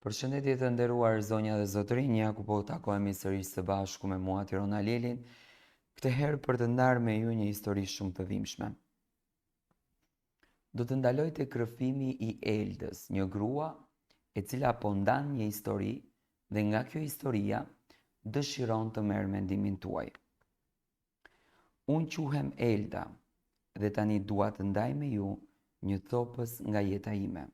Përshëndetje të nderuar zonja dhe zotërinj, ja ku po takohemi sërish së bashku me mua Tirona Lelin, këtë herë për të ndarë me ju një histori shumë të dhimbshme. Do të ndaloj te rrëfimi i Eldës, një grua e cila po ndan një histori dhe nga kjo historia dëshiron të merr mendimin tuaj. Unë quhem Elda dhe tani dua të ndaj me ju një copës nga jeta ime.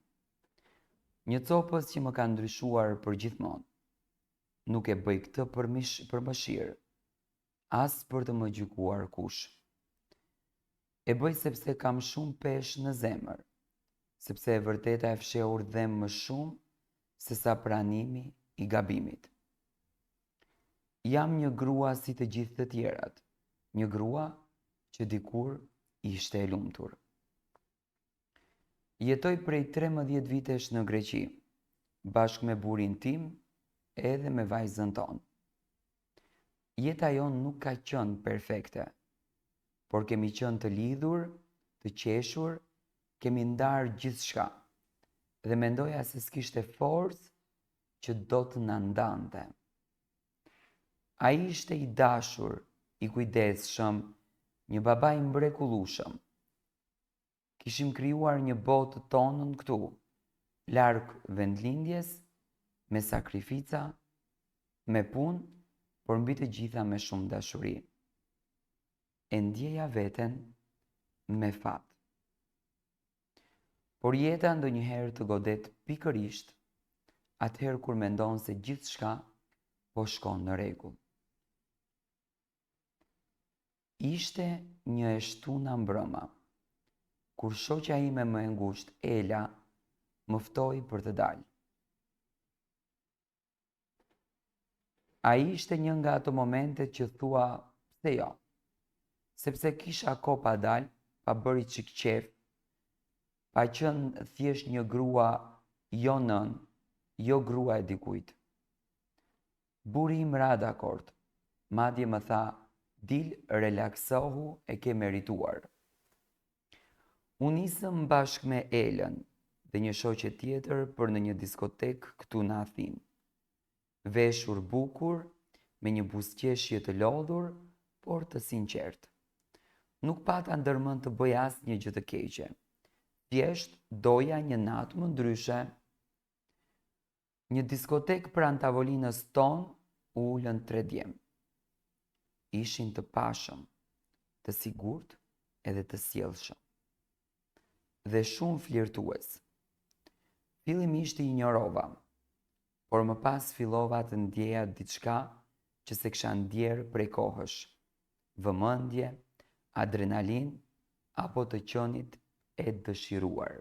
Një copës që më ka ndryshuar për gjithmonë. Nuk e bëj këtë për mëshirë, as për të më gjykuar kush. E bëj sepse kam shumë peshë në zemër, sepse e vërteta e fshehur dhem më shumë se sa pranimi i gabimit. Jam një grua si të gjithë të tjerat, një grua që dikur ishte e lumtur. Jetoj prej 13 vitesh në Greqi, bashkë me burin tim edhe me vajzën tonë. Jeta jonë nuk ka qenë perfekte, por kemi qenë të lidhur, të qeshur, kemi ndarë gjithçka dhe mendoja se s'kishte forcë që do të na ndante. Ai ishte i dashur, i kujdesshëm, një baba i mrekullueshëm. Kishim krijuar një botë tonën këtu, larg vendlindjes, me sakrifica, me punë, por mbi të gjitha me shumë dashuri. E ndjeja veten me fat. Por jeta ndonjëherë të godet pikërisht atëherë kur mendon se gjithçka po shkon në rregull. Ishte një e shtuna mbrëma, kur shoqja ime më e ngushtë, Ela, më ftoi për të dalë. Ai ishte një nga ato momentet që thua, pse jo? Sepse kisha kohë pa dalë, pa bëri çik qef, pa qenë thjesht një grua jo nën, jo grua e dikujt. Buri im ra dakord, madje më tha, dil relaksohu, e ke merituar. Unë nisëm bashkë me Elën dhe një shoqe tjetër për në një diskotek këtu në Athinë. Veshur bukur, me një buzëqeshje të lodhur, por të sinqert. Nuk pata ndërmend të bëj asnjë gjë të keqe. Thjesht doja një natë më ndryshe. Një diskotek pranë tavolinës tonë u ulën 3 djemë. Ishin të pashëm, të sigurt edhe të sjellshëm. Dhe shumë flirtues. Fillimisht i injorova, por më pas fillova të ndjeja diçka që se kisha ndjerë prej kohësh. Vëmendje, adrenalin apo të qenit e dëshiruar.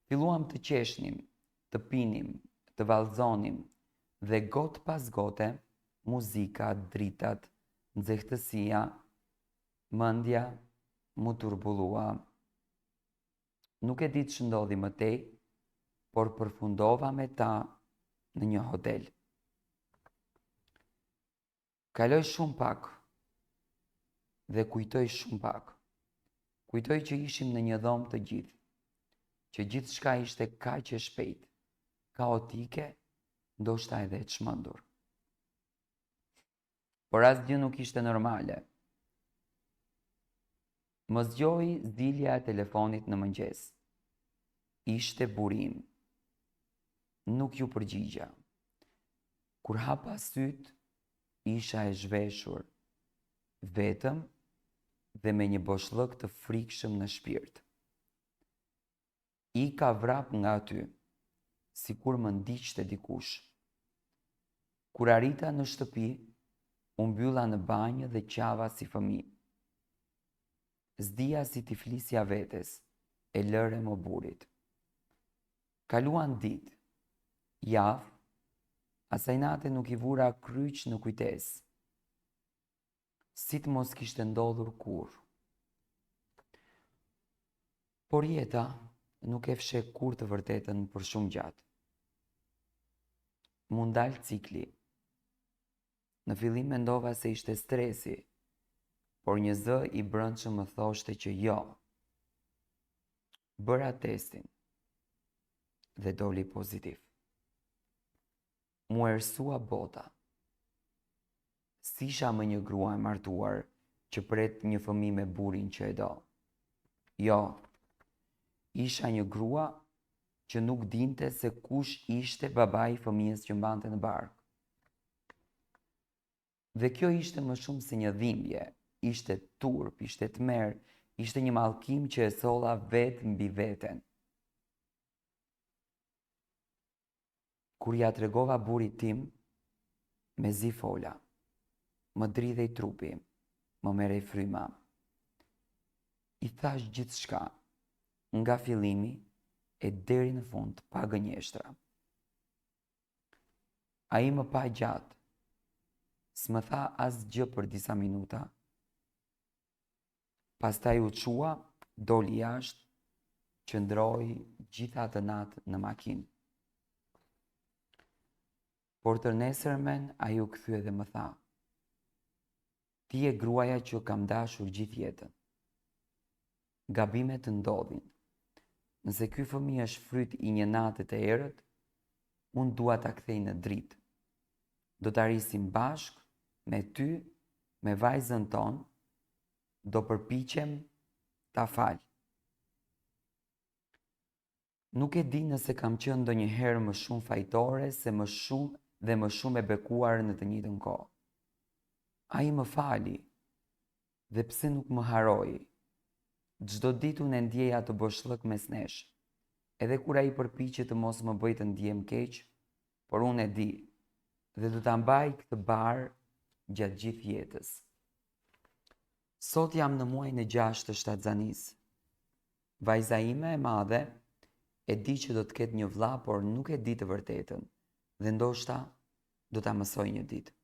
Filluam të qeshnim, të pinim, të vallëzonim dhe got pas gote muzika, dritat, nxehtësia, mendja mu turbullua. Nuk e di ç'u ndodhi më tej, por përfundova me ta në një hotel. Kaloi shumë pak dhe kujtoj shumë pak. Kujtoj që ishim në një dhomë të gjithë, që gjithçka ishte kaq e shpejt, kaotike, ndoshta edhe e çmendur. Por asgjë nuk ishte normale. Më zgjoi zilja e telefonit në mëngjes. Ishte burim. Nuk ju përgjigja. Kur hapa syt, isha e zhveshur, vetëm dhe me një boshllëk të frikshëm në shpirt. I ka vrap nga aty, sikur më ndiqte dikush. Kur arrita në shtëpi, u mbylla në banjë dhe qava si fëmijë. Zdia si t'i flisja vetes, e lëre më burit. Kaluan ditë, javë, asaj nate nuk i vura kryq në kujtes. Si të mos kishte ndodhur kurrë. Por jeta nuk e fsheh kurrë të vërtetën për shumë gjatë. Mu ndal cikli. Në fillim mendova se ishte stresi, por një zë i brendshëm më thoshte që jo. Bëra testin dhe doli pozitiv. mu ersua bota. S'isha më një grua e martuar që pret një fëmijë me burrin që e do. Jo, isha një grua që nuk dinte se kush ishte babai i fëmijës që mbante në barkë. Dhe kjo ishte më shumë se një dhimbje, ishte turp, ishte tmerr, ishte një mallkim që e solla vetë mbi veten. Kur ja tregova burrit tim, mezi fola, më dridhej trupi, më merrej fryma. I thash gjithçka, nga fillimi e deri në fund pa gënjeshtra. Ai më pa gjatë, s'më tha asgjë për disa minuta. Pastaj u çua, doli jashtë, qëndroi gjithë atë natë në makinë. Por të nesërmen ai u kthye dhe më tha: "Ti je gruaja që kam dashur gjithë jetën. Gabimet ndodhin. Nëse ky fëmijë është fryt i një nate të errët, unë dua ta kthej në dritë. Do ta rrisim bashkë me ty, me vajzën tonë, do përpiqem ta fal. Nuk e di nëse kam qenë ndonjëherë më shumë fajtore se më shumë e bekuar në të njëjtën kohë. Ai më fali, dhe pse nuk më haroi. Çdo ditë unë e ndjej atë boshllëk mes nesh, edhe kur ai përpiqet të mos më bëjë të ndihem keq, por unë e di dhe do ta mbaj këtë barë gjatë gjithë jetës. Sot jam në muajin e 6 të shtatzanisë. Vajza ime e madhe e di që do të ketë një vëlla, por nuk e di të vërtetën dhe ndoshta do ta mësoj një ditë.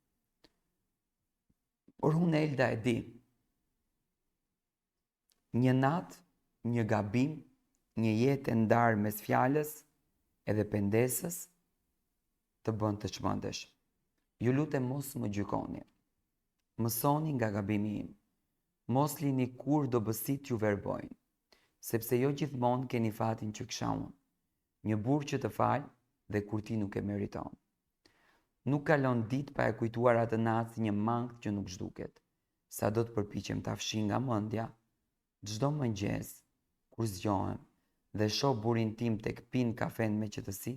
Por unë, Elda, e di. Një natë, një gabim, një jetë e ndarë mes fjalës edhe pendesës të bën të çmendesh. Ju lutem mos më gjykoni. Mësoni nga gabimi im. Mos lini kur dobësit ju verbojnë, sepse jo gjithmonë keni fatin që kisha unë. Një burr që të fal dhe kur ti nuk e meriton. Nuk kalon ditë pa e kujtuar atë natë si një mangth që nuk zhduket. Sa do të përpiqem ta fshi nga mendja, çdo mëngjes kur zgjohem dhe shoh burrin tim tek pin kafen me qetësi,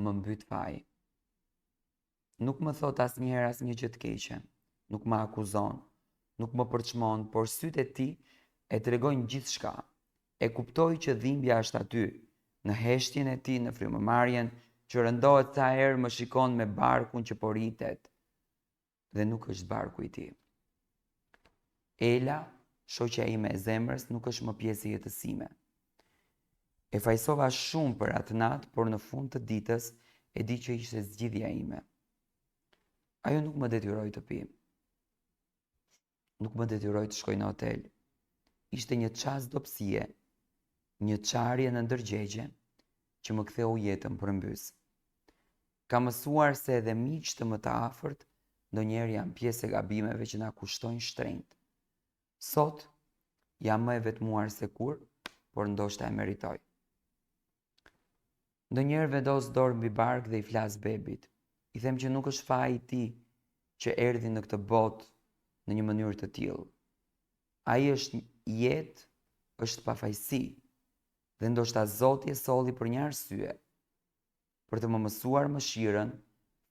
më mbyt faji. Nuk më thot asnjëherë asnjë gjë të keqe, nuk më akuzon, nuk më përçmon, por sytë e tij e tregojnë gjithçka. E kuptoj që dhimbja është aty, në heshtjen e tij, në frymëmarrjen që rëndohet sa herë më shikon me barkun që po rritet dhe nuk është barku i tij. Ela, shoqja ime e zemrës, nuk është më pjesë e jetës sime. E fajsova shumë për atë natë, por në fund të ditës e di që ishte zgjidhja ime. Ajo nuk më detyroi të pi. Nuk më detyroi të shkoj në hotel. Ishte një çast dobësie, një çarje në ndërgjegje që më ktheu jetën përmbys. Kam mësuar se edhe miqtë më të afërt ndonjëherë janë pjesë e gabimeve që na kushtojnë shtrenjtë. Sot jam më e vetmuar se kur, por ndoshta e meritoj. Ndonjëherë vendos dorë mbi bark dhe i flas bebit. I them që nuk është faji i tij që erdhi në këtë botë në një mënyrë të tillë. Ai është jetë, është pafajësi, dhe ndoshta Zoti e solli për një arsye, për të më mësuar mëshirën,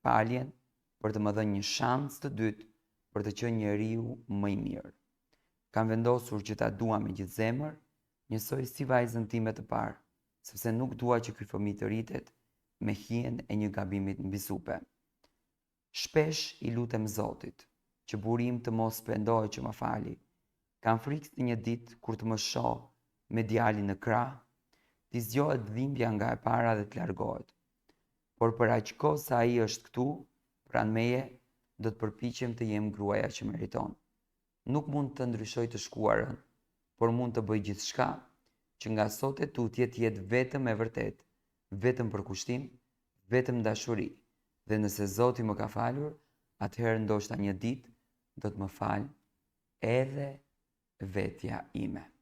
faljen, për të më dhënë një shans të dytë për të qenë njeriu më i mirë. Kam vendosur që ta dua me gjithë zemër, njësoj si vajzën time të parë, sepse nuk dua që ky fëmijë të rritet me hijen e një gabimi mbi supe. Shpesh i lutem Zotit që burri im të mos pendohet që më fali. Kam frikë se një ditë kur të më shoh me djalin në krah, t'i zgjohet dhimbja nga e para dhe të largohet. Por për aq kohë sa ai është këtu, pranë meje, do të përpiqem të jem gruaja që meriton. Nuk mund të ndryshoj të shkuarën, por mund të bëj gjithçka që nga sot e tutje të jetë vetëm e vërtet, vetëm për kushtim, vetëm dashuri. Dhe nëse Zoti më ka falur, atëherë ndoshta një ditë do të më falë edhe vetja ime.